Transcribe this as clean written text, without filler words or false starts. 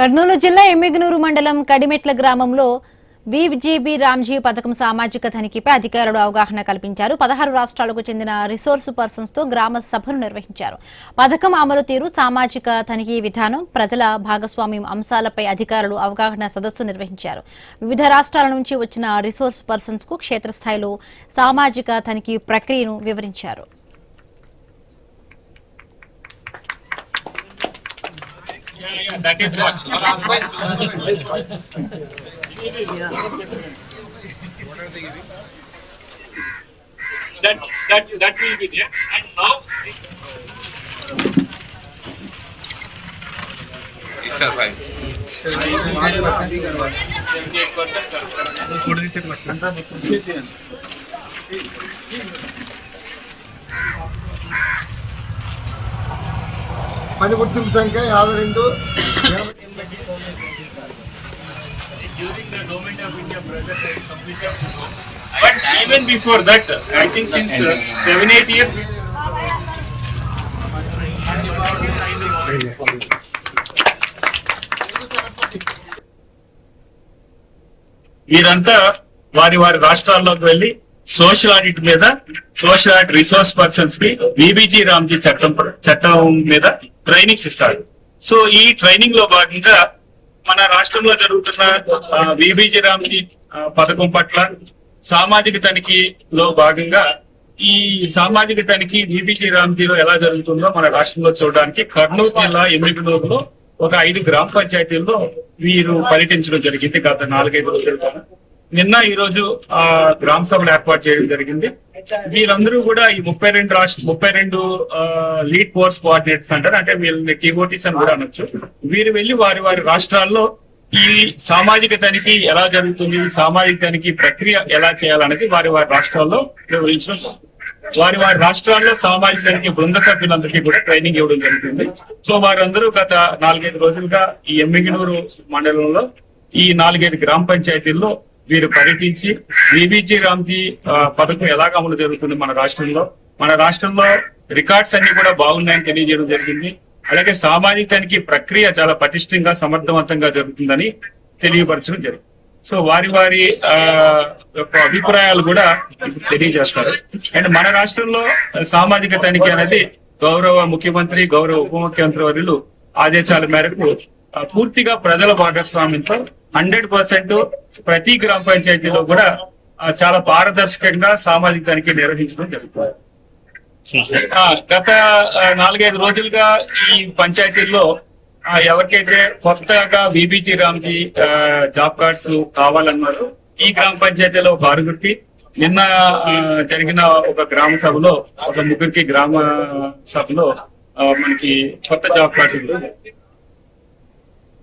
కర్నూలు జిల్లా ఎమ్మిగనూరు మండలం కడిమెట్ల గ్రామంలో బీజేబీ రామ్జీ పథకం సామాజిక తనిఖీపై అధికారులు అవగాహన కల్పించారు. 16 రాష్ట్రాలకు చెందిన రిసోర్స్ పర్సన్స్ తో గ్రామ సభను నిర్వహించారు. పథకం అమలు తీరు, సామాజిక తనిఖీ విధానం, ప్రజల భాగస్వామ్యం అంశాలపై అధికారులు అవగాహన సదస్సు నిర్వహించారు. వివిధ రాష్ట్రాల నుంచి వచ్చిన రిసోర్స్ పర్సన్స్ కు క్షేత్రస్థాయిలో సామాజిక తనిఖీ ప్రక్రియను వివరించారు. That is what. What are they giving? That will be there. And now. Yes, sir, fine. 78%, sir. పని గుర్తింపు సంఖ్య 52. During the government of India project has completed. But even before that, I think since 7-8 years. వీరంతా వారి రాష్ట్రాల్లోకి వెళ్లి social audit మీద, social audit resource persons కి BBG Ramji చట్టం మీద ట్రైనింగ్స్ ఇస్తారు. సో ఈ ట్రైనింగ్ లో భాగంగా మన రాష్ట్రంలో జరుగుతున్న బీబీజీ రామ్జీ పథకం పట్ల సామాజిక తనిఖీలో భాగంగా ఈ సామాజిక తనిఖీ బీబీజీ రామ్జీలో ఎలా జరుగుతుందో మన రాష్ట్రంలో చూడడానికి కర్నూలు జిల్లా ఎమ్మిగనూరులో ఒక 5 గ్రామ పంచాయతీల్లో వీరు పర్యటించడం జరిగింది. గత 4-5 రోజులుగా నిన్న ఈ రోజు గ్రామ సభలు ఏర్పాటు చేయడం జరిగింది. వీళ్ళందరూ కూడా ఈ 32 లీడ్ ఫోర్స్ కోఆర్డినేటర్స్ అంటారు, అంటే వీళ్ళని టీఓటీస్ అని కూడా అనొచ్చు. వీరు వెళ్లి వారి రాష్ట్రాల్లో ఈ సామాజిక తనిఖీ ఎలా జరుగుతుంది, సామాజిక తనిఖీ ప్రక్రియ ఎలా చేయాలనేది వారి రాష్ట్రాల్లో వివరించడం. వారి రాష్ట్రాల్లో సామాజిక తనిఖీ బృంద సభ్యులందరికీ కూడా ట్రైనింగ్ ఇవ్వడం జరుగుతుంది. సో వారందరూ గత 4-5 రోజులుగా ఈ ఎమ్మిగనూరు మండలంలో ఈ 4-5 గ్రామ పంచాయతీల్లో వీరు పర్యటించి బీబీజీ రామ్జీ పథకం ఎలాగ అమలు జరుగుతుంది మన రాష్ట్రంలో రికార్డ్స్ అన్ని కూడా బాగున్నాయని తెలియజేయడం జరిగింది. అలాగే సామాజిక తనిఖీ ప్రక్రియ చాలా పటిష్టంగా, సమర్థవంతంగా జరుగుతుందని తెలియపరచడం జరిగింది. సో వారి యొక్క అభిప్రాయాలు కూడా తెలియజేస్తారు. అండ్ మన రాష్ట్రంలో సామాజిక తనిఖీ అనేది గౌరవ ముఖ్యమంత్రి, గౌరవ ఉప ముఖ్యమంత్రి వర్యులు ఆదేశాల మేరకు పూర్తిగా ప్రజల భాగస్వామ్యంతో 100% ప్రతి గ్రామ పంచాయతీలో కూడా చాలా పారదర్శకంగా సామాజిక తనిఖీ నిర్వహించడం జరుగుతుంది. గత 4-5 రోజులుగా ఈ పంచాయతీల్లో ఎవరికైతే కొత్తగా బీబీజీ రామ్జీ జాబ్ కార్డ్స్ కావాలన్నారు, ఈ గ్రామ పంచాయతీలో ఒక 6గురికి, నిన్న జరిగిన ఒక గ్రామ సభలో ఒక 3 గ్రామ సభలో మనకి కొత్త జాబ్ కార్డ్స్